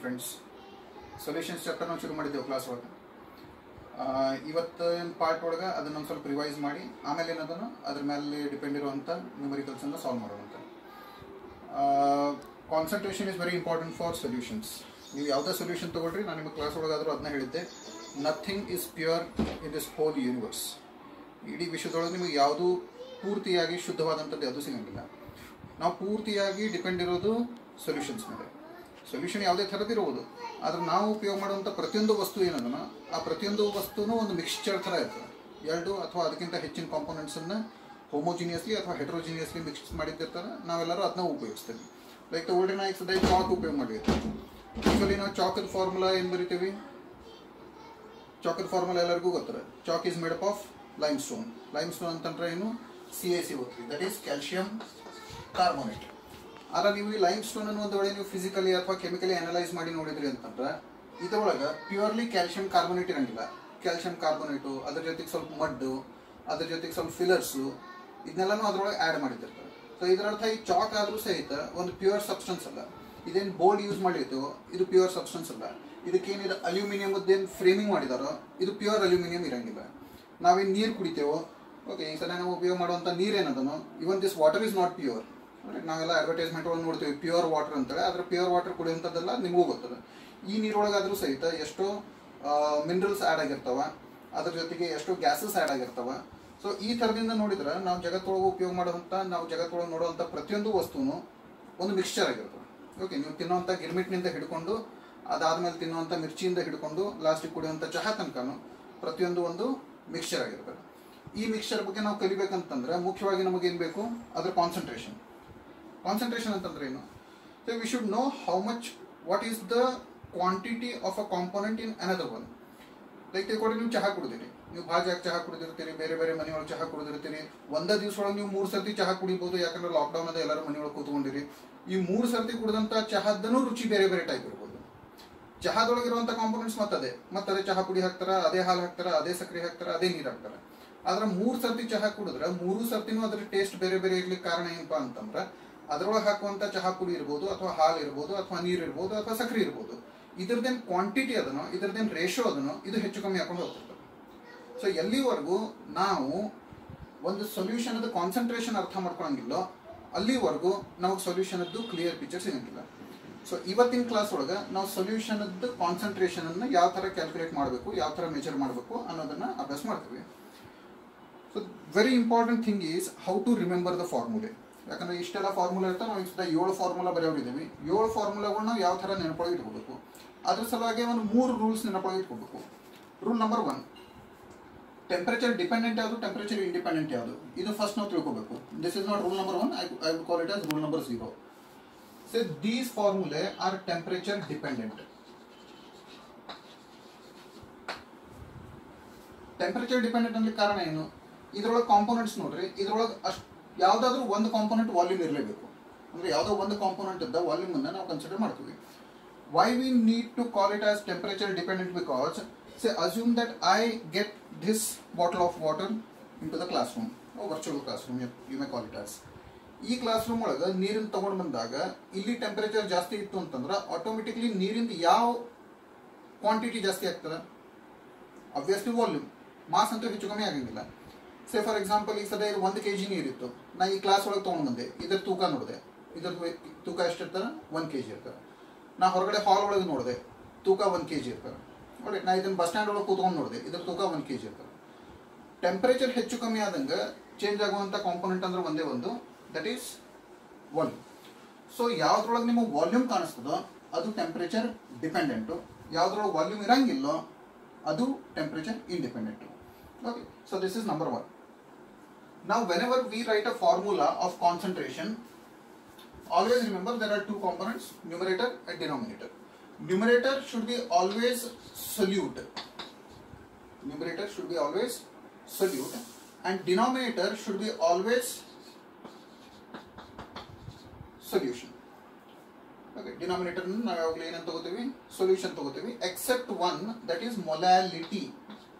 Friends. Solutions chapter ನಾವು ಶುರು ಮಾಡಿದ್ದೆವು ಕ್ಲಾಸ್ ಒಳಗೆ. ಇವತ್ತು ಏನು ಪಾರ್ಟ್ ಒಳಗೆ ಅದನ್ನು ಸ್ವಲ್ಪ ರಿವೈಸ್ ಮಾಡಿ ಆಮೇಲೆ ಏನದನ್ನು ಅದ್ರ ಮೇಲೆ ಡಿಪೆಂಡ್ ಇರುವಂಥ ನ್ಯೂಮರಿಕಲ್ಸನ್ನು ಸಾಲ್ವ್ ಮಾಡೋವಂಥ. Concentration is very important for solutions. ನೀವು ಯಾವುದೇ ಸೊಲ್ಯೂಷನ್ ತೊಗೊಳ್ರಿ, ನಾನು ನಿಮ್ಮ ಕ್ಲಾಸ್ ಒಳಗಾದರೂ ಅದನ್ನ ಹೇಳಿದ್ದೆ, nothing is pure in this whole universe. ಇಡೀ ವಿಶ್ವದೊಳಗೆ ನಿಮಗೆ ಯಾವುದೂ ಪೂರ್ತಿಯಾಗಿ ಶುದ್ಧವಾದಂಥದ್ದು ಯಾವುದೂ ಸಿಗೋಂಗಿಲ್ಲ. ನಾವು ಪೂರ್ತಿಯಾಗಿ ಡಿಪೆಂಡ್ ಇರೋದು ಸೊಲ್ಯೂಷನ್ಸ್ ಮೇಲೆ. ಸೊಲ್ಯೂಷನ್ ಯಾವುದೇ ಥರದಿರ್ಬೋದು, ಆದರೆ ನಾವು ಉಪಯೋಗ ಮಾಡುವಂಥ ಪ್ರತಿಯೊಂದು ವಸ್ತು ಏನದನ್ನ ಆ ಪ್ರತಿಯೊಂದು ವಸ್ತುನೂ ಒಂದು ಮಿಕ್ಸ್ಚರ್ ಥರ ಇರ್ತದೆ. ಎರಡು ಅಥವಾ ಅದಕ್ಕಿಂತ ಹೆಚ್ಚಿನ ಕಾಂಪೊನೆಂಟ್ಸನ್ನು ಹೋಮೋಜಿನಿಯಸ್ಲಿ ಅಥವಾ ಹೆಟ್ರೋಜಿನಿಯಸ್ಲಿ ಮಿಕ್ಸ್ ಮಾಡಿದ್ದಿರ್ತಾರೆ. ನಾವೆಲ್ಲರೂ ಅದನ್ನ ಉಪಯೋಗಿಸ್ತೀವಿ. ಲೈಕ್ ತಗೊಳ್ರಿ, ನಾ ಈಗ ಸದ್ಯ ಚಾಕ್ ಉಪಯೋಗ ಮಾಡಿರ್ತೀವಿ. ಯೂಶಲಿ ನಾವು ಚಾಕದ ಫಾರ್ಮುಲಾ ಏನು ಬರಿತೀವಿ? ಚಾಕದ ಫಾರ್ಮುಲಾ ಎಲ್ಲರಿಗೂ ಗೊತ್ತಾರೆ. Chalk is made up of limestone. Limestone ಅಂತಂದ್ರೆ ಏನು? CaC ಓದ್ತೀವಿ, ದಟ್ ಈಸ್ ಕ್ಯಾಲ್ಸಿಯಂ ಕಾರ್ಬೋನೇಟ್. ಆದರೆ ನೀವು ಈ ಲೈಮ್ಸ್ಟೋನ್ ಅನ್ನು ಒಂದು ವೇಳೆ ನೀವು ಫಿಸಿಕಲಿ ಅಥವಾ ಕೆಮಿಕಲಿ ಅನಲೈಸ್ ಮಾಡಿ ನೋಡಿದ್ರಿ ಅಂತಂದ್ರೆ ಇದರೊಳಗೆ ಪ್ಯೂರ್ಲಿ ಕ್ಯಾಲ್ಸಿಯಂ ಕಾರ್ಬೋನೇಟ್ ಇರಂಗಿಲ್ಲ. ಕ್ಯಾಲ್ಸಿಯಂ ಕಾರ್ಬೋನೇಟು, ಅದ್ರ ಜೊತೆಗೆ ಸ್ವಲ್ಪ ಮಡ್ಡು, ಅದ್ರ ಜೊತೆಗೆ ಸ್ವಲ್ಪ ಫಿಲ್ಲರ್ಸು, ಇದನ್ನೆಲ್ಲನೂ ಅದರೊಳಗೆ ಆ್ಯಡ್ ಮಾಡಿದ್ದಿರ್ತಾರೆ. ಸೊ ಇದರರ್ಥ ಈ ಚಾಕ್ ಆದರೂ ಸಹಿತ ಒಂದು ಪ್ಯೂರ್ ಸಬ್ಸ್ಟೆನ್ಸ್ ಅಲ್ಲ. ಇದೇನು ಬೋರ್ಡ್ ಯೂಸ್ ಮಾಡಿರ್ತೀವೋ ಇದು ಪ್ಯೂರ್ ಸಬ್ಸ್ಟೆನ್ಸ್ ಅಲ್ಲ. ಇದಕ್ಕೇನಿದೆ ಅಲ್ಯೂಮಿನಿಯಮದ್ದೇನು ಫ್ರೇಮಿಂಗ್ ಮಾಡಿದಾರೋ ಇದು ಪ್ಯೂರ್ ಅಲ್ಯೂಮಿನಿಯಂ ಇರಂಗಿಲ್ಲ. ನಾವೇನು ನೀರು ಕುಡಿತೇವೋ, ಓಕೆ, ಈ ಸಲ ನಾವು ಉಪಯೋಗ ಮಾಡುವಂಥ ನೀರೇನದನೋ, even this water is not pure. ನಾವೆಲ್ಲ ಅಡ್ವರ್ಟೈಸ್ಮೆಂಟ್ ಒಳಗೆ ನೋಡ್ತೀವಿ ಪ್ಯೂರ್ ವಾಟರ್ ಅಂತೇಳಿ. ಆದರೆ ಪ್ಯೂರ್ ವಾಟರ್ ಕುಡಿಯುವಂಥದ್ದೆಲ್ಲ ನಿಮಗೂ ಗೊತ್ತದ. ಈ ನೀರೊಳಗಾದರೂ ಸಹಿತ ಎಷ್ಟೋ ಮಿನರಲ್ಸ್ ಆ್ಯಡ್ ಆಗಿರ್ತಾವ, ಅದ್ರ ಜೊತೆಗೆ ಎಷ್ಟೋ ಗ್ಯಾಸಸ್ ಆ್ಯಡ್ ಆಗಿರ್ತಾವ. ಸೊ ಈ ಥರದಿಂದ ನೋಡಿದ್ರೆ ನಾವು ಜಗತ್ತೊಳಗೆ ಉಪಯೋಗ ಮಾಡುವಂಥ, ನಾವು ಜಗತ್ತೊಳಗೆ ನೋಡುವಂಥ ಪ್ರತಿಯೊಂದು ವಸ್ತುನು ಒಂದು ಮಿಕ್ಸ್ಚರ್ ಆಗಿರ್ತವೆ. ಓಕೆ, ನೀವು ತಿನ್ನುವಂಥ ಗಿರ್ಮಿಟ್ನಿಂದ ಹಿಡ್ಕೊಂಡು, ಅದಾದಮೇಲೆ ತಿನ್ನುವಂಥ ಮಿರ್ಚಿಯಿಂದ ಹಿಡ್ಕೊಂಡು ಲಾಸ್ಟಿಗೆ ಕುಡಿಯುವಂಥ ಚಹಾ ತನಕನೂ ಪ್ರತಿಯೊಂದು ಒಂದು ಮಿಕ್ಸ್ಚರ್ ಆಗಿರ್ತದೆ. ಈ ಮಿಕ್ಸ್ಚರ್ ಬಗ್ಗೆ ನಾವು ಕಲಿಬೇಕಂತಂದ್ರೆ ಮುಖ್ಯವಾಗಿ ನಮಗೇನು ಬೇಕು? ಅದರ ಕಾನ್ಸಂಟ್ರೇಷನ್. ಕಾನ್ಸಂಟ್ರೇಷನ್ ಅಂತಂದ್ರೆ ಏನು? So we should know how much, what is the quantity of a component in another one. Like ತಿಳ್ಕೊಡಿ, ನೀವು ಚಹಾ ಕುಡಿದಿರಿ, ನೀವು ಭಾಳ ಚಹಾ ಕುಡಿದಿರ್ತೀರಿ, ಬೇರೆ ಬೇರೆ ಮನೆಯೊಳಗೆ ಚಹಾ ಕುಡಿದಿರ್ತೀರಿ. ಒಂದೇ ದಿವಸ ಒಳಗೆ ನೀವು 3 ಸರ್ತಿ ಚಹಾ ಕುಡಿಬೋದು. ಯಾಕಂದ್ರೆ ಲಾಕ್ಡೌನ್ ಅದ, ಎಲ್ಲರೂ ಮನೆಯೊಳಗೆ ಕೂತ್ಕೊಂಡಿರಿ. ಈ 3 ಸರ್ತಿ ಕುಡಿದಂಥ ಚಹಾದನೂ ರುಚಿ ಬೇರೆ ಬೇರೆ ಟೈಪ್ ಇರ್ಬೋದು. ಚಹಾದೊಳಗಿರುವಂಥ ಕಾಂಪೋನೆಂಟ್ಸ್ ಮತ್ತದೇ ಚಹಾ ಪುಡಿ ಹಾಕ್ತಾರೆ, ಅದೇ ಹಾಲು ಹಾಕ್ತಾರೆ, ಅದೇ ಸಕ್ಕರೆ ಹಾಕ್ತಾರೆ, ಅದೇ ನೀರು ಹಾಕ್ತಾರೆ. ಆದ್ರೆ 3 ಸರ್ತಿ ಚಹಾ ಕುಡಿದ್ರೆ 3 ಸರ್ತಿನೂ ಅದ್ರ ಟೇಸ್ಟ್ ಬೇರೆ ಬೇರೆ ಇರ್ಲಿಕ್ಕೆ ಕಾರಣ ಏನಪ್ಪಾ ಅಂತಂದ್ರೆ ಅದ್ರೊಳಗೆ ಹಾಕುವಂಥ ಚಹಾ ಪುಡಿ ಇರ್ಬೋದು, ಅಥವಾ ಹಾಲು ಇರ್ಬೋದು, ಅಥವಾ ನೀರು ಇರ್ಬೋದು, ಅಥವಾ ಸಕ್ಕರೆ ಇರ್ಬೋದು. ಇದ್ರದ್ದೇನು ಕ್ವಾಂಟಿಟಿ ಅದನೋ, ಇದ್ರದ್ದೇನು ರೇಷೋ ಅದನೋ, ಇದು ಹೆಚ್ಚು ಕಮ್ಮಿ ಹಾಕೊಂಡು ಹೋಗ್ತಿರ್ತದೆ. ಸೊ ಎಲ್ಲಿವರೆಗೂ ನಾವು ಒಂದು ಸೊಲ್ಯೂಷನ್ ಅದು ಕಾನ್ಸಂಟ್ರೇಷನ್ ಅರ್ಥ ಮಾಡ್ಕೊಳಂಗಿಲ್ಲೋ ಅಲ್ಲಿವರೆಗೂ ನಮಗೆ ಸೊಲ್ಯೂಷನ್ ಅದ್ದು ಕ್ಲಿಯರ್ ಪಿಕ್ಚರ್ ಸಿಗಂಗಿಲ್ಲ. ಸೊ ಇವತ್ತಿನ ಕ್ಲಾಸ್ ಒಳಗೆ ನಾವು ಸೊಲ್ಯೂಷನ್ ಅದ್ದು ಕಾನ್ಸಂಟ್ರೇಷನ್ ಅನ್ನು ಯಾವ ಥರ ಕ್ಯಾಲ್ಕುಲೇಟ್ ಮಾಡಬೇಕು, ಯಾವ ಥರ ಮೆಜರ್ ಮಾಡಬೇಕು ಅನ್ನೋದನ್ನ ಅಭ್ಯಾಸ ಮಾಡ್ತೀವಿ. So very important thing is how to remember the formulae. ಯಾಕಂದ್ರೆ ಇಷ್ಟೆಲ್ಲ ಫಾರ್ಮುಲಾ ಇರ್ತಾವೆ, ನಾವು ಇಷ್ಟ 7 ಫಾರ್ಮುಲಾ ಬರೆಯೋಗಿದ್ದೀವಿ. 7 ಫಾರ್ಮುಲಾಗಳನ್ನ ನಾವು ಯಾವ ಥರ ನೆನಪೊಳಗೆ ಇಟ್ಕೋಬೇಕು, ಅದ್ರ ಸಲುವಾಗಿ ಒಂದು 3 ರೂಲ್ಸ್ ನೆನಪೊಳಗೆ ಇಟ್ಕೋಬೇಕು. ರೂಲ್ ನಂಬರ್ 1, ಟೆಂಪರೇಚರ್ ಡಿಪೆಂಡೆಂಟ್ ಯಾವುದು, ಟೆಂಪರೇಚರ್ ಇಂಡಿಪೆಂಡೆಂಟ್ ಯಾವುದು, ಇದು ಫಸ್ಟ್ ನಾವು ತಿಳ್ಕೋಬೇಕು. This is not rule number 1, I would call it as rule number 0. So these formulae are temperature dependent. Temperature dependent ಅಂದ್ರೆ ಕಾರಣ ಏನು? ಇದ್ರೊಳಗೆ ಕಾಂಪೋನೆಂಟ್ಸ್ ನೋಡ್ರಿ, ಇದ್ರೊಳಗೆ ಅಷ್ಟು ಯಾವುದಾದ್ರೂ ಒಂದು ಕಾಂಪೋನೆಂಟ್ ವಾಲ್ಯೂಮ್ ಇರಲೇಬೇಕು. ಅಂದರೆ ಯಾವುದೋ ಒಂದು ಕಾಂಪೋನೆಂಟ್ ಇದ್ದ ವಾಲ್ಯೂಮ್ ಅನ್ನು ನಾವು ಕನ್ಸಿಡರ್ ಮಾಡ್ತೀವಿ. Why we need to call it as temperature dependent? Because say assume that I get this bottle of water into the classroom, or virtual classroom you may call it as. ಈ class room ಒಳಗೆ ನೀರನ್ನು ತಗೊಂಡು ಬಂದಾಗ ಇಲ್ಲಿ temperature ಜಾಸ್ತಿ ಇತ್ತು ಅಂತಂದ್ರೆ automatically ನೀರಿಂದ ಯಾವ ಕ್ವಾಂಟಿಟಿ ಜಾಸ್ತಿ ಆಗ್ತದೆ? Obviously volume. ಮಾಸ್ ಅಂತೂ ಹೆಚ್ಚು ಕಮ್ಮಿ ಆಗಂಗಿಲ್ಲ. ಸೇ ಫಾರ್ ಎಕ್ಸಾಂಪಲ್, ಈಗ ಸದ್ಯ 1 kg ನೀರಿತ್ತು, ನಾ ಈ ಕ್ಲಾಸ್ ಒಳಗೆ ತೊಗೊಂಡು ಬಂದೆ, ಇದರ ತೂಕ ನೋಡಿದೆ, ಇದರ ತೂಕ ಎಷ್ಟಿರ್ತಾರೆ? 1 kg ಇರ್ತಾರೆ. ನಾ ಹೊರಗಡೆ ಹಾಲ್ ಒಳಗೆ ನೋಡಿದೆ, ತೂಕ 1 kg ಇರ್ತಾರೆ. ಒಳ್ಳೆ, ನಾ ಇದನ್ನು ಬಸ್ ಸ್ಟ್ಯಾಂಡ್ ಒಳಗೆ ಕೂತ್ಕೊಂಡು ನೋಡಿದೆ, ಇದರ ತೂಕ 1 kg ಇರ್ತಾರೆ. ಟೆಂಪರೇಚರ್ ಹೆಚ್ಚು ಕಮ್ಮಿ ಆದಂಗೆ ಚೇಂಜ್ ಆಗುವಂಥ ಕಾಂಪೋನೆಂಟ್ ಅಂದ್ರೆ ಒಂದೇ ಒಂದು, ದಟ್ ಈಸ್ ವಾಲ್ಯೂಮ್. ಸೊ ಯಾವುದ್ರೊಳಗೆ ನಿಮಗೆ ವಾಲ್ಯೂಮ್ ಕಾಣಿಸ್ತದೋ ಅದು ಟೆಂಪರೇಚರ್ ಡಿಪೆಂಡೆಂಟು, ಯಾವುದ್ರೊಳಗೆ ವಾಲ್ಯೂಮ್ ಇರಂಗಿಲ್ಲೋ ಅದು temperature independent. Okay, so this is number 1. Now whenever we write a formula of concentration, always remember there are 2 components, numerator and denominator. Numerator should be always solute. Numerator should be always solute and denominator should be always solution. Okay, denominator ನಾವು ಯಾವಾಗಲೂ ಏನಂತ ತಗೋತೀವಿ? Solution ತಗೋತೀವಿ, accept one, that is molality.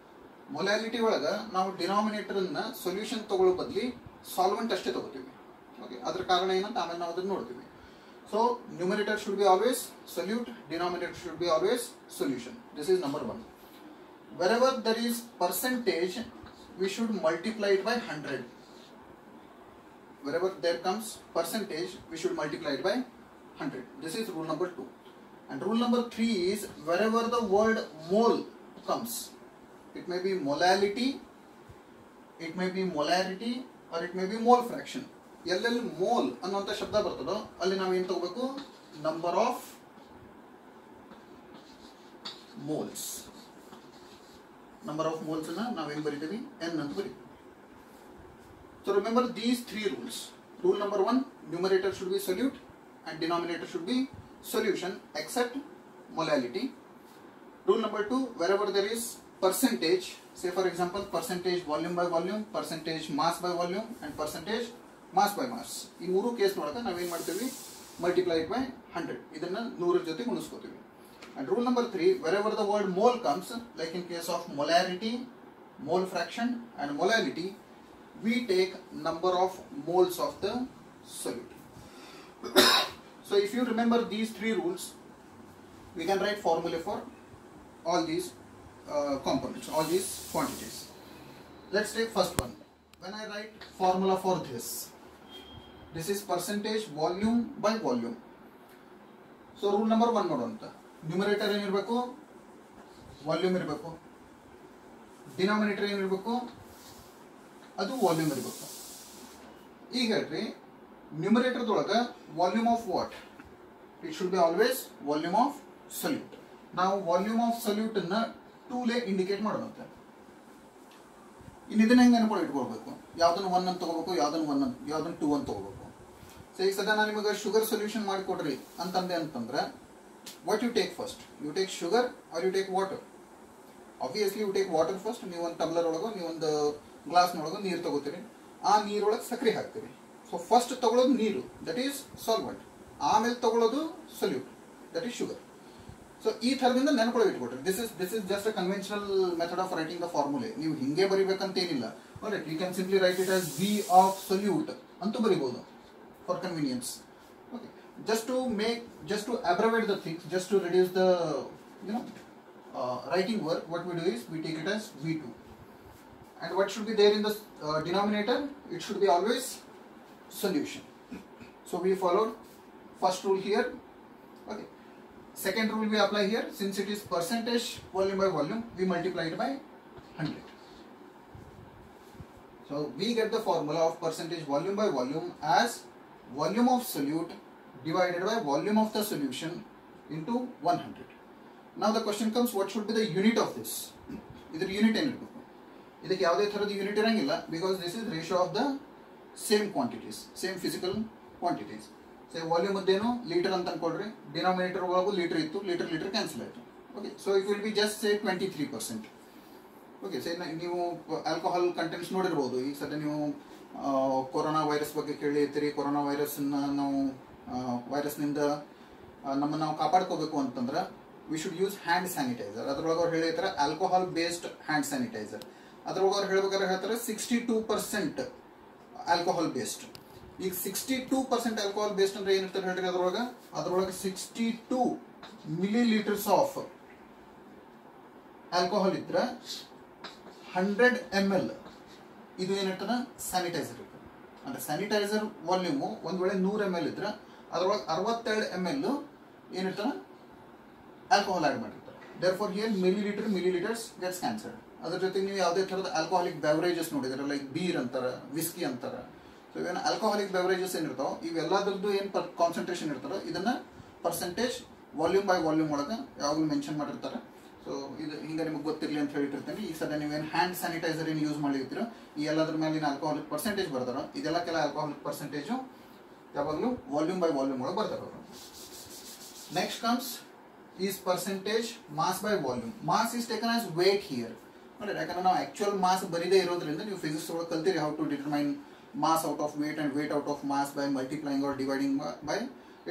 Molality ಒಳಗೆ ನಾವು ಡಿನಾಮಿನೇಟರ್ನ solution ತಗೊಳ್ಳೋ ಬದಲಿ solvent ಅಷ್ಟೇ ತಗೋತೀವಿ. ಓಕೆ, ಅದ್ರ ಕಾರಣ ಏನಂತ ಆಮೇಲೆ ನಾವು ಅದನ್ನು ನೋಡ್ತೀವಿ. So numerator should be always solute, denominator should be always solution. This is number 1. Wherever there is percentage, we should multiply it by 100. Wherever there comes percentage, we should multiply it by 100. This is rule number 2. And rule number 3 is wherever the word mole comes, it may be molality, it may be molarity, or it may be mole fraction. ಎಲ್ಲೆಲ್ಲಿ mole ಅನ್ನುವಂಥ ಶಬ್ದ ಬರ್ತದೋ ಅಲ್ಲಿ ನಾವು ಏನು ತಗೋಬೇಕು, number of moles. Number of moles ಅನ್ನ ನಾವೇನು ಬರಿತೀವಿ, ಎನ್ ಅಂತ ಬರೀತೀವಿ. So remember these 3 rules. Rule number 1, numerator should be solute and denominator should be solution except molality. Rule number 2, wherever there is percentage, say for example percentage volume by volume, percentage mass by volume, and percentage mass by mass. ಈ 3 case ನೊಳಗ ನಾವೇನು ಮಾಡ್ತೀವಿ, multiply it by 100. ಇದನ್ನ 100 ಜೊತೆ ಗುಣಿಸ್ಕೋತೀವಿ. And rule number 3, wherever the word mole comes, like in case of molarity, mole fraction, and molality, we take number of moles of the solute. So if you remember these 3 rules, we can write formula for all these components, all these quantities. Let's take first one. When I write formula for this is percentage volume by volume. So rule number 1 ನೋಡೋಣ. Numerator ಏನಿರಬೇಕು, volume ಇರಬೇಕು. Denominator ಏನಿರಬೇಕು, ಅದು volume ಇರಬೇಕು. ಈಗ ಹೇಳ್ರಿ, ನ್ಯೂಮರೇಟರ್ದೊಳಗೆ volume of what, it should be always volume of solute. ನಾವು ವಾಲ್ಯೂಮ್ ಆಫ್ ಸೊಲ್ಯೂಟ್ ಅನ್ನ 2 ಇಂಡಿಕೇಟ್ ಮಾಡೋದಂತೆ. ಇನ್ನು ಇದನ್ನ ಹೆಂಗೆ ನೆನಪು ಇಟ್ಕೊಳ್ಬೇಕು, ಯಾವ್ದನ್ನು 1 ಅಂತ ತಗೋಬೇಕು, ಯಾವ್ದನ್ನು 2 ಅಂತ ತಗೋಬೇಕು. ಸೊ ಈಗ ಸದ್ಯ ನಾನು ನಿಮಗೆ ಶುಗರ್ ಸೊಲ್ಯೂಷನ್ ಮಾಡಿಕೊಡ್ರಿ ಅಂತಂದೆ ಅಂತಂದ್ರೆ, what you take first? You take sugar or you take water? Obviously you take water first. ನೀವು ಒಂದು ಟಮ್ಲರ್ ಒಳಗೋ, ನೀವು ಒಂದು ಗ್ಲಾಸ್ನೊಳಗೋ ನೀರು ತಗೋತೀರಿ, ಆ ನೀರೊಳಗೆ ಸಕ್ಕರೆ ಹಾಕ್ತೀರಿ. ಸೊ ಫಸ್ಟ್ ತಗೊಳ್ಳೋದು ನೀರು, ದಟ್ ಈಸ್ ಸಾಲ್ವೆಂಟ್. ಆಮೇಲೆ ತಗೊಳ್ಳೋದು solute, that is sugar. So ಈ ಥರದಿಂದ ನೆನಪೊಳಗೆ ಇಟ್ಕೊಟ್ರಿ. This is just a conventional method of writing the formulae. ನೀವು ಹಿಂಗೆ ಬರಿಬೇಕಂತ ಏನಿಲ್ಲ. Right, you can simply write it as V of solute ಅಂತೂ ಬರಿಬಹುದು for convenience. Okay, just to abbreviate the things, just to reduce the writing work, what we do is we take it as V2. And what should be there in the denominator? It should be always solution. So we followed first rule here. Okay, second rule we apply here. Since it is percentage volume by volume, we multiply it by 100. So we get the formula of percentage volume by volume as volume of solute divided by volume of the solution into 100. Now the question comes, what should be the unit of this? Either unit ಏನಿರಬೇಕು, ಇದಕ್ಕೆ ಯಾವುದೇ ಥರದ unit ಇರಂಗಿಲ್ಲ, because this is ratio of the same quantities, same physical quantities. So volume ಅದೇನು litre ಅಂತ ಅನ್ಕೊಳ್ರಿ, denominator ಒಳಗೂ litre ಇತ್ತು, litre cancel ಆಯಿತು. Okay, so it will be just say 23%. Okay, so ನೀವು ಆಲ್ಕೋಹಾಲ್ ಕಂಟೆಂಟ್ಸ್ ನೋಡಿರ್ಬೋದು. ಈಗ ಸದ್ಯ ನೀವು ಕೊರೋನಾ ವೈರಸ್ ಬಗ್ಗೆ ಕೇಳಿರ್ತೀರಿ. ಕೊರೋನಾ ವೈರಸ್ನ ನಾವು ವೈರಸ್ನಿಂದ ನಮ್ಮನ್ನು ನಾವು ಕಾಪಾಡ್ಕೋಬೇಕು ಅಂತಂದ್ರೆ we should use hand sanitiser. ಅದ್ರೊಳಗೆ ಅವ್ರು ಹೇಳಿರ್ತಾರೆ ಆಲ್ಕೋಹಾಲ್ ಬೇಸ್ಡ್ ಹ್ಯಾಂಡ್ ಸ್ಯಾನಿಟೈಸರ್. ಅದ್ರೊಳಗೆ ಅವ್ರು ಹೇಳ್ಬೇಕಾದ್ರೆ ಹೇಳ್ತಾರೆ 62% ಆಲ್ಕೋಹಾಲ್ ಬೇಸ್ಡ್. ಈಗ 62% ಆಲ್ಕೋಹಾಲ್ ಬೇಸ್ಡ್ ಅಂದ್ರೆ ಏನಿರ್ತಾರೆ ಹೇಳ್ರಿ, ಅದ್ರೊಳಗೆ 62 ಮಿಲಿಲೀಟರ್ಸ್ ಆಫ್ ಆಲ್ಕೋಹಾಲ್ ಇದ್ರೆ 100 ml ಇದು ಏನಿರ್ತದೆ ಸ್ಯಾನಿಟೈಸರ್ ಇರ್ತದೆ. ಅಂದ್ರೆ ಸ್ಯಾನಿಟೈಸರ್ ವಾಲ್ಯೂಮು ಒಂದ್ ವೇಳೆ 100 ml ಇದ್ರೆ ಅದ್ರೊಳಗೆ 62 ml ಏನಿರ್ತದೆ ಆಲ್ಕೋಹಾಲ್ ಆಡ್ ಮಾಡಿರ್ತಾರೆ. Therefore here millilitres gets cancelled. ಅದ್ರ ಜೊತೆಗೆ ನೀವು ಯಾವುದೇ ಥರದ ಆಲ್ಕೋಹಾಲಿಕ್ ಬೆವರೇಜಸ್ ನೋಡಿದ್ರೆ, ಲೈಕ್ ಬೀರ್ ಅಂತಾರೆ, ವಿಸ್ಕಿ ಅಂತಾರೆ. ಸೊ ಇವೇನು ಆಲ್ಕೋಹಾಲಿಕ್ ಬೆವರೇಜಸ್ ಏನಿರ್ತಾವೆ ಇವೆಲ್ಲದ್ರದ್ದು ಏನು ಕಾನ್ಸಂಟ್ರೇಷನ್ ಇರ್ತಾರೋ ಇದನ್ನ ಪರ್ಸೆಂಟೇಜ್ ವಾಲ್ಯೂಮ್ ಬೈ ವಾಲ್ಯೂಮ್ ಒಳಗೆ ಯಾವಾಗಲೂ ಮೆನ್ಷನ್ ಮಾಡಿರ್ತಾರೆ. ಸೊ ಇದು ಹಿಂಗೆ ನಿಮಗೆ ಗೊತ್ತಿರಲಿ ಅಂತ ಹೇಳಿರ್ತೀನಿ. ಈ ಸದ್ಯ ನೀವೇನು ಹ್ಯಾಂಡ್ ಸ್ಯಾನಿಟೈಸರ್ ಏನು ಯೂಸ್ ಮಾಡಿರ್ತೀರೋ ಈ ಎಲ್ಲದ್ರ ಮೇಲೆ ಆಲ್ಕೋಹಾಲಿಕ್ ಪರ್ಸೆಂಟೇಜ್ ಬರ್ತಾರೋ ಇದೆಲ್ಲ ಕೆಲ ಆಲ್ಕೋಹಾಲಿಕ್ ಪರ್ಸೆಂಟೇಜು ಯಾವಾಗಲೂ ವಾಲ್ಯೂಮ್ ಬೈ ವಾಲ್ಯೂಮ್ ಒಳಗೆ ಬರ್ತಾರೆ ಅವರು. Next comes is percentage mass by volume. Mass is taken as weight here. ನೋಡಿ, ಯಾಕಂದ್ರೆ ನಾವು ಆಕ್ಚುಯಲ್ ಮಾಸ್ ಬರೀದೇ ಇರೋದ್ರಿಂದ ನೀವು ಫಿಸಿಕ್ಸ್ ಒಳಗೆ ಕಲ್ತೀರಿ how to determine mass out of weight and weight out of mass by multiplying or dividing by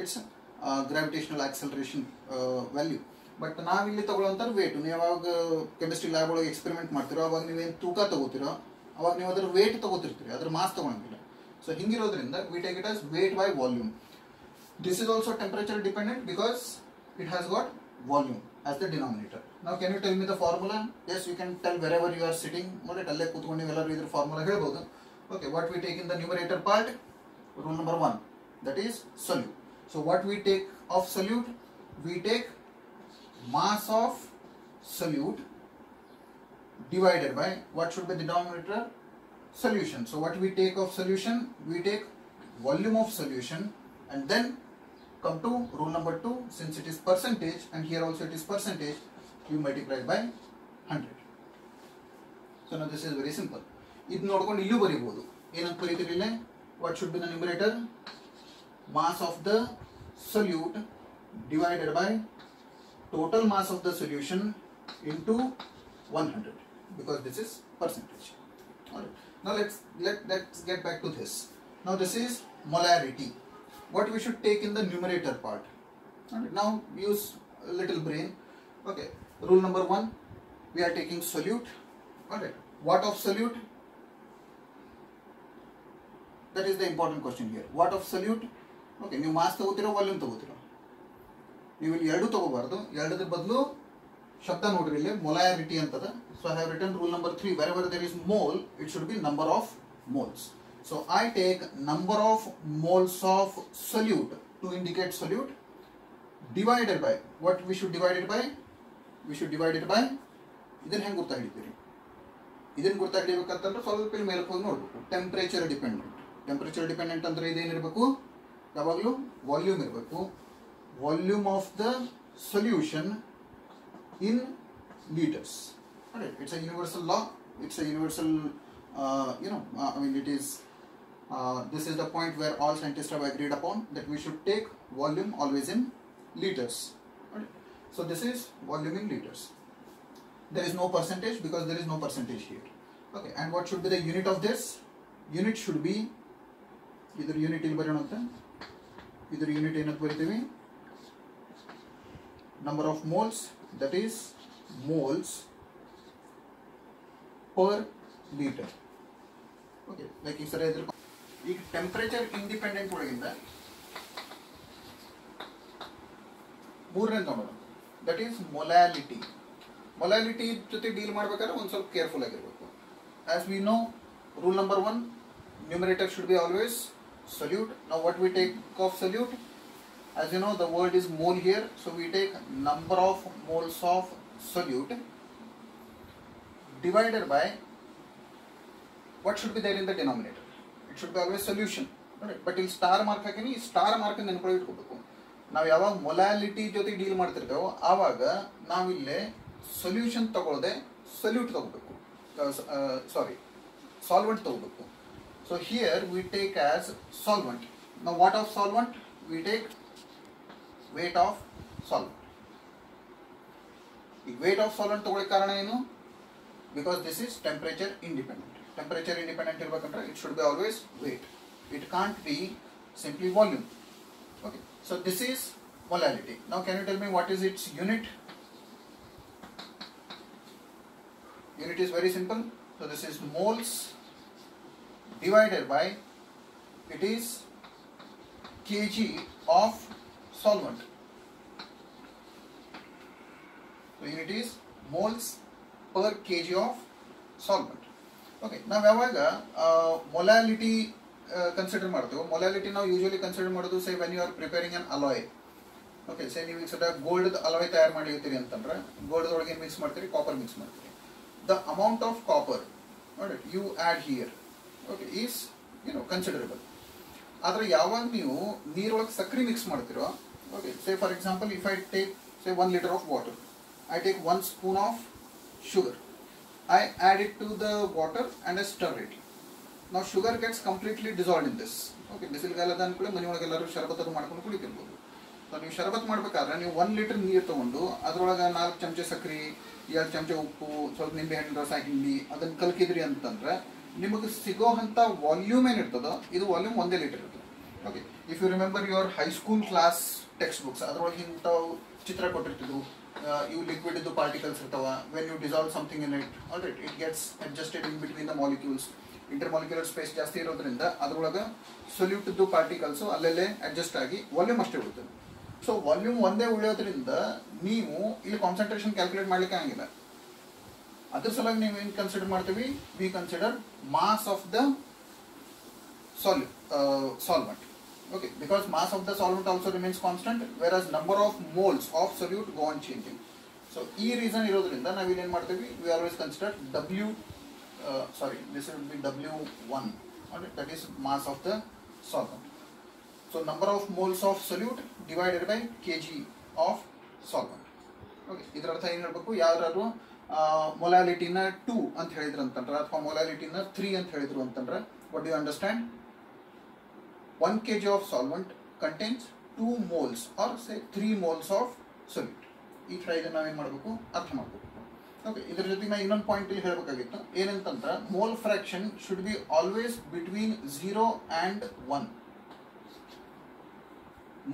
its gravitational acceleration value. But ನಾವಿಲ್ಲಿ ತಗೊಳ್ಳೋಂಥ wait, ನೀವು ಯಾವಾಗ ಕೆಮಿಸ್ಟ್ರಿ ಲ್ಯಾಬ್ ಒಳಗೆ ಎಕ್ಸ್ಪೆರಿಮೆಂಟ್ ಮಾಡ್ತಿರೋ ಅವಾಗ ನೀವೇನು ತೂಕ ತಗೋತಿರೋ ಅವಾಗ ನೀವು ಅದ್ರ ವೇಟ್ ತಗೋತಿರ್ತೀರಿ, ಅದ್ರ ಮಾಸ್ ತಗೊಳಂಗಿಲ್ಲ. ಸೊ ಹಿಂಗಿರೋದ್ರಿಂದ we take it as weight by volume. This is also temperature dependent because it has got volume as the denominator. Now can you tell me the formula? Yes, you can tell wherever you are sitting. Formula. Okay, what we take in the numerator part? Rule number 1, that is solute. So what we take of solute? We take mass of solute divided by what should be the denominator? Solution. So what we take of solution? We take volume of solution and then come to rule number 2, since it is percentage and here also it is percentage, you multiply by 100. So now this is very simple. ಇದು ನೋಡ್ಕೊಂಡು ಇಲ್ಲೂ ಬರೀಬಹುದು. ಏನಂತ ಬರೀತೀರಿ ಇಲ್ಲಿ? What should be the numerator? Mass of the solute divided by total mass of the solution into 100 because this is percentage. Alright. Now let's get back to this. Now this is molarity. What we should take in the numerator part. Alright. Now use a little brain. Okay. Rule number 1, we are taking solute. Alright. What of solute? That is the important question here. What of solute? Okay, ನೀವು mass ತಗೋತಿರೋ volume ತಗೋತಿರೋ? ನೀವು ಇಲ್ಲಿ ಎರಡು ತಗೋಬಾರ್ದು. ಎರಡರ ಬದಲು ಶಬ್ದ ನೋಡ್ರಿ ಇಲ್ಲಿ molarity ಅಂತದ. So I have written rule number 3, wherever there is mole, it should be number of moles. So I take number of moles of solute to indicate solute divided by, what we should divide it by? We should divide it by, ಇದನ್ನು ಹೆಂಗೆ ಗೊತ್ತಾ ಹಿಡಿತೀರಿ? ಇದನ್ನು ಗೊತ್ತಾ ಹಿಡಿಬೇಕಂತಂದ್ರೆ ಸ್ವಲ್ಪ ಇಲ್ಲಿ ಮೇಲೆ ಹೋಗಿ ನೋಡ್ಬೇಕು. Temperature dependent. ಟೆಂಪರೇಚರ್ ಡಿಪೆಂಡೆಂಟ್ ಅಂದರೆ ಇದೇನಿರಬೇಕು? ಯಾವಾಗಲೂ ವಾಲ್ಯೂಮ್ ಇರಬೇಕು. Volume of the solution in liters. Alright, it's a universal law. It's a universal, I mean, it is. This is the point where all scientists have agreed upon that we should take volume always in liters. Alright. So this is volume in liters. There is no percentage because there is no percentage here. Okay, and what should be the unit of this? Unit should be either unit in barananta, either unit in barithevi. Number of moles, that is moles per liter. Okay, like if there is temperature independent ಒಳಗಿಂದ ಮೂರನೇ ತಗೊಳ್ಳೋಣ, that is molality. Molality ಜೊತೆ deal ಮಾಡಬೇಕಾದ್ರೆ ಒಂದು ಸ್ವಲ್ಪ careful ಆಗಿರಬೇಕು. As we know, rule number 1, numerator should be always solute. Now what we take of solute? As you know, the word is mole here, so we take number of moles of solute divided by what should be there in the denominator. It should be always solution. Right? But in star mark hakini, star mark ನೆನಪಲ್ಲಿ ಇಟ್ಕೋಬೇಕು. ನಾವು ಯಾವಾಗ molality ಜೊತೆ deal ಮಾಡ್ತಿರ್ತೇವೋ ಆವಾಗ ನಾವಿಲ್ಲೇ solution ತಗೊಳ್ಳದೆ solute ತಗೋಬೇಕು. Solvent ತಗೋಬೇಕು. So here we take as solvent. Now what of solvent? We take weight of solvent. The weight of solvent ತಗೊಳ್ಳಿ ಕಾರಣ ಏನು? Because this is temperature independent. Temperature independent ಇರಬೇಕಂದ್ರೆ it should be always weight. It can't be simply volume. Okay. So this is molality. Now can you tell me what is its unit? Unit is very simple. So this is moles divided by, it is kg of solvent. So unit is moles per kg of solvent. Okay. Now ಯಾವಾಗ molality consider ಮಾಡ್ತೇವೆ, molality ನಾವು usually consider ಮಾಡೋದು say when you are preparing an alloy. Okay, say ನೀವು ಈಗ gold alloy ತಯಾರು ಮಾಡಿರ್ತೀರಿ ಅಂತಂದ್ರೆ gold ಒಳಗೆ mix ಮಾಡ್ತೀರಿ, copper ಮಿಕ್ಸ್ ಮಾಡ್ತೀರಿ. The amount of copper, alright, you add here, okay, is considerable. ಆದರೆ ಯಾವಾಗ ನೀವು ನೀರೊಳಗೆ ಸಕ್ಕರೆ ಮಿಕ್ಸ್ ಮಾಡ್ತಿರೋ, okay, say for example if I take say 1 liter of water, I take 1 spoon of sugar, I add it to the water and I stir it. Now sugar gets completely dissolved in this. Okay, ಬಿಸಿಲುಗಾಲದ ಅನ್ಕೊಳ್ಳಿ ಮನೆಯೊಳಗೆ ಎಲ್ಲರೂ ಶರಬತ್ತು ಮಾಡ್ಕೊಂಡು ಕುಡಿತಿರ್ಬೋದು. So ನೀವು ಶರಬತ್ತು ಮಾಡಬೇಕಾದ್ರೆ ನೀವು 1 litre ನೀರು ತೊಗೊಂಡು ಅದರೊಳಗೆ 4 ಚಮಚ ಸಕ್ಕರೆ, 2 ಚಮಚ ಉಪ್ಪು, ಸ್ವಲ್ಪ ನಿಂಬೆ ಹಣ್ಣಿನ ರಸ ಹಿಂಡಿ ಅದನ್ನು ಕಲಕಿದ್ರಿ ಅಂತಂದ್ರೆ ನಿಮಗೆ ಸಿಗೋ ಅಂಥ ವಾಲ್ಯೂಮ್ ಏನಿರ್ತದೋ ಇದು ವಾಲ್ಯೂಮ್ 1 ಲೀಟರ್ ಇರ್ತದೆ. Okay, if you remember your high school class textbooks, ಅದರೊಳಗೆ ಇಂಥವು ಚಿತ್ರ ಕೊಟ್ಟಿರ್ತಿದ್ವು. You liquid the particles irtava. When you dissolve something in it, alright, it gets adjusted in between the molecules. Intermolecular space ಜಾಸ್ತಿ ಇರೋದ್ರಿಂದ ಅದರೊಳಗೆ ಸೊಲ್ಯೂಟ್ದು particles ಅಲ್ಲಲ್ಲೇ adjust ಆಗಿ volume ಅಷ್ಟೇ ಉಳಿತದೆ. ಸೊ ವಾಲ್ಯೂಮ್ ಒಂದೇ ಉಳಿಯೋದ್ರಿಂದ ನೀವು ಇಲ್ಲಿ ಕಾನ್ಸಂಟ್ರೇಷನ್ ಕ್ಯಾಲ್ಕುಲೇಟ್ ಮಾಡ್ಲಿಕ್ಕೆ ಆಗಿಲ್ಲ. ಅದ್ರ ಸಲುವಾಗಿ ನೀವು ಏನು ಕನ್ಸಿಡರ್ ಮಾಡ್ತೀವಿ, we consider mass of the solvent. Okay, because mass of the solvent also remains constant, whereas number of moles of solute go on changing. So e reason irodrinda ನಾವು ಏನು ಮಾಡ್ತೀವಿ, we always consider this will be W1, alright, that is mass of the solvent. So number of moles of solute divided by kg of solvent. Okay, ಇದರ ಅರ್ಥ ಏನು ಹೇಳಬೇಕು, ಯಾರು ಮೊಲಾಲಿಟಿನ 2 ಅಂತ ಹೇಳಿದ್ರು ಅಂತಂದ್ರೆ ಅಥವಾ ಮೊಲಾಲಿಟಿನ 3 ಅಂತ ಹೇಳಿದ್ರು ಅಂತಂದ್ರೆ, what do you understand? 1 kg of solvent contains 2 moles or say 3 moles of solute. ಈ ಥರ ಇದನ್ನು ನಾವೇನು ಮಾಡಬೇಕು, ಅರ್ಥ ಮಾಡಬೇಕು. ಓಕೆ, ಇದರ ಜೊತೆಗೆ ನಾನು ಇನ್ನೊಂದು ಪಾಯಿಂಟ್ ಇಲ್ಲಿ ಹೇಳಬೇಕಾಗಿತ್ತು, ಏನಂತಂದ್ರೆ mole fraction should be always between 0 and 1.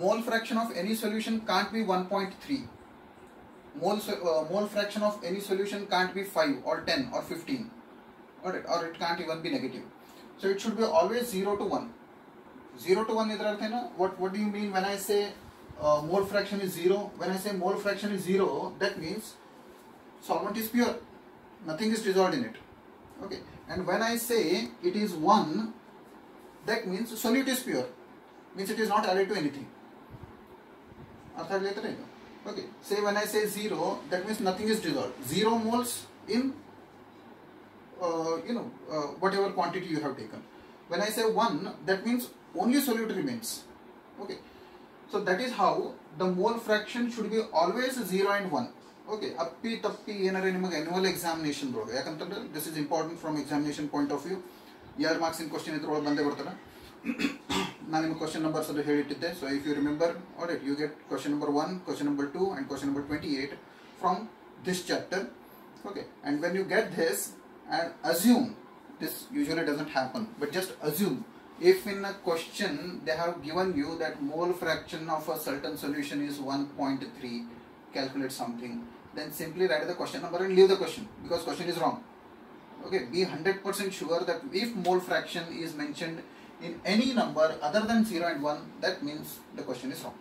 Mole fraction of any solution can't be 1.3. Mole fraction of any solution can't be 5 or 10 or 15. Alright, or it can't even be negative. So it should be always 0 to 1. 0 to 1 idra arthena, what do you mean when I say mole fraction is 0? When I say mole fraction is 0, that means solvent is pure, nothing is dissolved in it. Okay, and when I say it is 1, that means solute is pure, means it is not added to anything. Artha aglaytare? Okay, say when I say 0, that means nothing is dissolved. 0 moles in whatever quantity you have taken. When I say 1, that means only solute remains. Okay, so that is how the mole fraction should be always 0 and 1. Okay, appi tappi enare nimage annual examination roge yakantandre this is important from examination point of view. 2 marks in question idrolage bande bartana. ನಾನು ನಿಮಗೆ question numbers ಅದು ಹೇಳಿಟ್ಟಿದ್ದೆ. So if you remember, alright, you get question number 1, question number 2 and question number 28 from this chapter. Okay, and when you get this and assume, this usually doesn't happen, but just assume if in a question they have given you that mole fraction of a certain solution is 1.3, calculate something, then simply write the question number and leave the question because question is wrong. Okay, be 100% sure that if mole fraction is mentioned in any number other than 0 and 1, that means the question is wrong.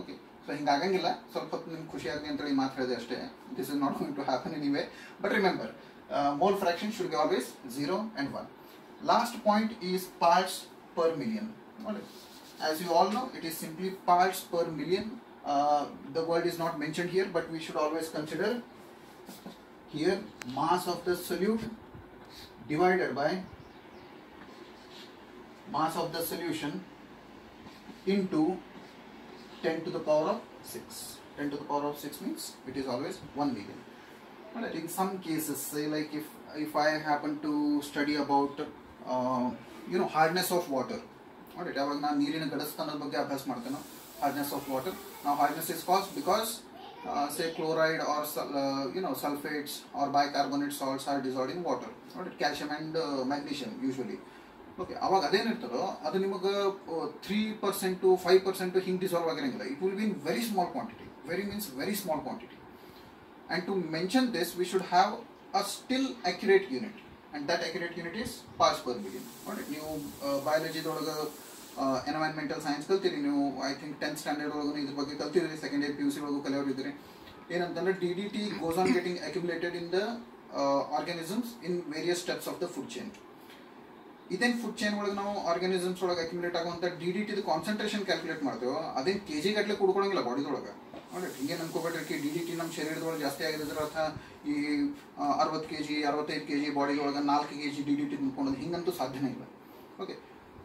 Okay, so ಹಿಂಗಾಗಂಗಿಲ್ಲ, ಸ್ವಲ್ಪ ಹೊತ್ತು ನಿಮ್ಗೆ ಖುಷಿ ಆಗಲಿ ಅಂತೇಳಿ ಮಾತು ಹೇಳಿದೆ ಅಷ್ಟೇ. This is not going to happen anyway, but remember, mole fraction should be always 0 and 1. Last point is parts per million. Alright, as you all know, it is simply parts per million. The word is not mentioned here, but we should always consider here mass of the solute divided by mass of the solution into 10 to the power of 6. 10 to the power of 6 means it is always 1 million. But in some cases, say like if I happen to study about hardness of water, alright, aವಾಗ ನಾನು ನೀರಿನ ಗಡಸುತನದ ಬಗ್ಗೆ ಅಭ್ಯಾಸ ಮಾಡ್ತೇನೆ. Hardness of water. Now hardness is caused because say chloride or sulfates or bicarbonate salts are dissolved in water. Alright, calcium and magnesium usually. Okay, ಅವಾಗ ಅದೇನಿರ್ತದೋ ಅದು ನಿಮಗೆ 3% to 5% ಹಿಂಗೆ ಡಿಸಾಲ್ವ್ ಆಗಿರಂಗಿಲ್ಲ. It will be in very small quantity. Very means very small quantity. And to mention this we should have a still accurate unit, and that accurate unit is parts per million. ನೋಡಿ, ನೀವು ಬಯಾಲಜಿದೊಳಗೆ environmental science ಕಲ್ತೀರಿ, ನೀವು I think 10th standard ಒಳಗೂ ಇದ್ರ ಬಗ್ಗೆ ಕಲ್ತಿದ್ರಿ, second year PUC ಒಳಗೂ ಕಲಿಯೋರು ಇದ್ರಿ. ಏನಂತಂದ್ರೆ DDT goes on getting accumulated in the organisms in various steps of the food chain. ಇದೇನು ಫುಡ್ ಚೈನ್ ಒಳಗೆ ನಾವು ಆರ್ಗಾನಿಸಮ್ಸ್ ಒಳಗೆ ಅಕ್ಯುಮುಲೇಟ್ ಆಗುವಂಥ DDT ಕಾನ್ಸಂಟ್ರೇಷನ್ ಕ್ಯಾಲ್ಕುಲೇಟ್ ಮಾಡ್ತೇವೆ, ಅದೇನು KG ಗಟ್ಟಲೆ ಕುಡ್ಕೊಳಂಗಿಲ್ಲ ಬಾಡಿದೊಳಗೆ. ನೋಡಿ, ಹಿಂಗೆ ಅನ್ಕೋಬೇಡ್ರಿ DDT ನಮ್ಮ ಶರೀರದೊಳಗೆ ಜಾಸ್ತಿ ಆಗಿದ್ರೆ ಅರ್ಥ ಈ 60 kg 65 kg ಬಾಡಿದೊಳಗೆ 4 kg DDT ತಿನ್ಕೊಳ್ಳೋದು ಹಿಂಗಂತೂ ಸಾಧ್ಯನೇ ಇಲ್ಲ. ಓಕೆ,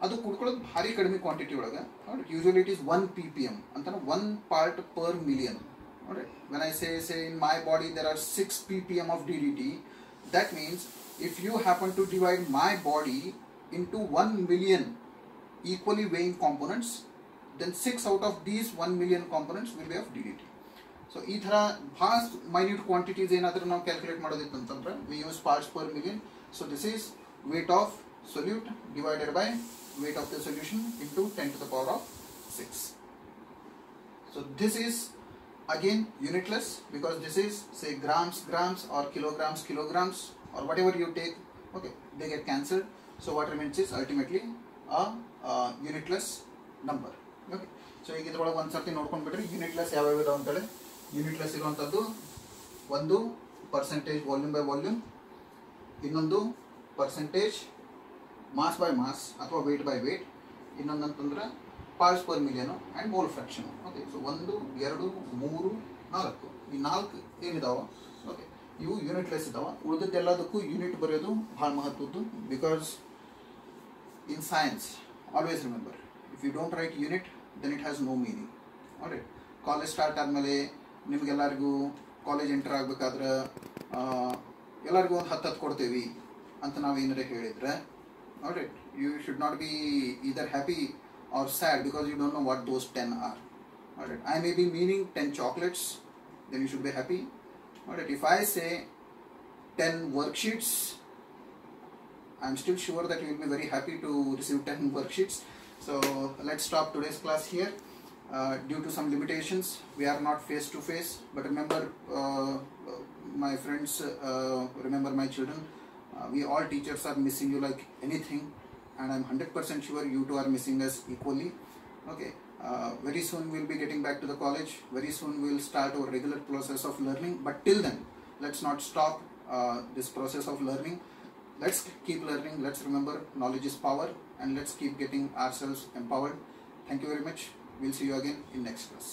ಅದು ಕುಡ್ಕೊಳ್ಳೋದು ಭಾರಿ ಕಡಿಮೆ ಕ್ವಾಂಟಿಟಿ ಒಳಗೆ. ನೋಡಿ, ಯೂಶುವಲಿ ಇಟ್ ಈಸ್ 1 ppm ಅಂತ 1 part per million. ನೋಡಿ, when I say in my body there are 6 ppm of DDT, that means if you happen to divide my body into 1 million equally weighing components, then 6 out of these 1 million components will be of DDT. So ಈ ಥರ ಭಾಳ minute quantities ಏನಾದರೂ ನಾವು calculate ಮಾಡೋದಿತ್ತು ಅಂತಂದ್ರೆ we use parts per million. So this is weight of solute divided by weight of the solution into 10 to the power of 6. So this is again unitless because this is say grams or kilograms or whatever you take Okay, they get cancelled. So what remains is ultimately a unitless number. Okay, so ಈಗ ಇದ್ರೊಳಗೆ ಒಂದು ಸರ್ತಿ ನೋಡ್ಕೊಂಡ್ಬಿಟ್ರೆ unitless ಯಾವ್ಯಾವ ಇದಾವೆ ಅಂತೇಳಿ. Unitless ಇರುವಂಥದ್ದು ಒಂದು percentage volume by volume, ಇನ್ನೊಂದು ಪರ್ಸೆಂಟೇಜ್ ಮಾಸ್ ಬೈ ಮಾಸ್ ಅಥವಾ ವೇಟ್ ಬೈ ವೇಟ್, ಇನ್ನೊಂದು ಅಂತಂದ್ರೆ parts per million and mole fraction. Okay, so 1, 2, 3, 4 ಈ 4 ಏನಿದಾವೆ ಓಕೆ ಇವು ಯೂನಿಟ್ಲೆಸ್ ಇದಾವೆ. ಉಳಿದದ್ದೆಲ್ಲದಕ್ಕೂ ಯೂನಿಟ್ ಬರೆಯೋದು ಭಾಳ ಮಹತ್ವದ್ದು. Because in science always remember, if you don't write unit then it has no meaning. Right, college start ಆದಮೇಲೆ ನಿಮಗೆಲ್ಲರಿಗೂ ಕಾಲೇಜ್ ಎಂಟರ್ ಆಗಬೇಕಾದ್ರೆ ಎಲ್ಲರಿಗೂ ಒಂದು 10 ಕೊಡ್ತೇವೆ ಅಂತ ನಾವು ಏನಾರ ಹೇಳಿದ್ರೆ, alright, you should not be either happy or sad because you don't know what those 10 are. Alright, I may be meaning 10 chocolates, then you should be happy. Alright, if I say 10 worksheets, I'm still sure that you will be very happy to receive 10 worksheets. So let's stop today's class here. Due to some limitations, we are not face to face, but remember, my friends, remember my children, we all teachers are missing you like anything, and I'm 100% sure you two are missing us equally. Okay, very soon we'll be getting back to the college. Very soon we'll start our regular process of learning, but till then let's not stop this process of learning. Let's keep learning. Let's remember knowledge is power, and let's keep getting ourselves empowered. Thank you very much. We'll see you again in next class.